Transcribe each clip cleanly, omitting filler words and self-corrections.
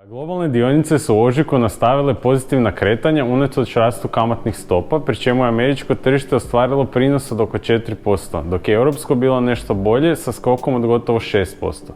Globalne dionice su u ožujku nastavile pozitivna kretanja unatoč rastu kamatnih stopa, pri čemu je američko tržište ostvarilo prinos od oko 4%, dok je europsko bilo nešto bolje sa skokom od gotovo 6%.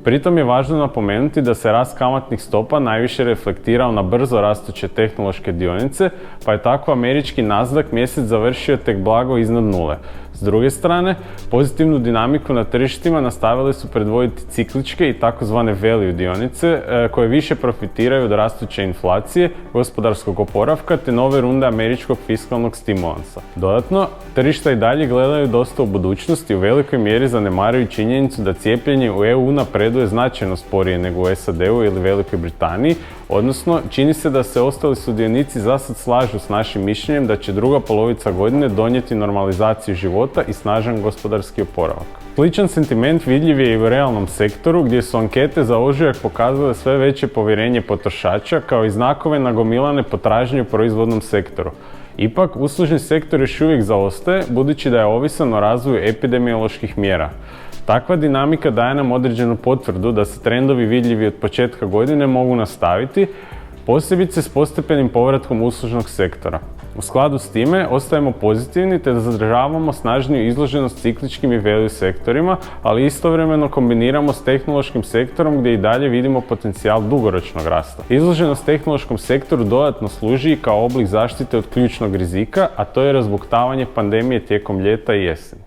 Pritom je važno napomenuti da se rast kamatnih stopa najviše reflektirao na brzo rastuće tehnološke dionice, pa je tako američki Nasdaq mjesec završio tek blago iznad nule. S druge strane, pozitivnu dinamiku na tržištima nastavile su predvoditi cikličke i takozvane value dionice, koje više profitiraju od rastuće inflacije, gospodarskog oporavka te nove runde američkog fiskalnog stimulansa. Dodatno, tržišta i dalje gledaju dosta u budućnosti i u velikoj mjeri zanemaruju činjenicu da cijepljenje u EU napreduje značajno sporije nego u SAD-u ili Velikoj Britaniji, odnosno čini se da se ostali sudionici zasad slažu s našim mišljenjem da će druga polovica godine donijeti normalizaciju života i snažan gospodarski oporavak. Sličan sentiment vidljiv je i u realnom sektoru, gdje su ankete za ožujak pokazale sve veće povjerenje potrošača kao i znakove nagomilane potražnje u proizvodnom sektoru. Ipak, uslužni sektor još uvijek zaostaje, budući da je ovisan o razvoju epidemioloških mjera. Takva dinamika daje nam određenu potvrdu da se trendovi vidljivi od početka godine mogu nastaviti, posebice s postepenim povratkom uslužnog sektora. U skladu s time, ostajemo pozitivni te da zadržavamo snažniju izloženost cikličkim i value sektorima, ali istovremeno kombiniramo s tehnološkim sektorom gdje i dalje vidimo potencijal dugoročnog rasta. Izloženost tehnološkom sektoru dodatno služi i kao oblik zaštite od ključnog rizika, a to je razbuktavanje pandemije tijekom ljeta i jeseni.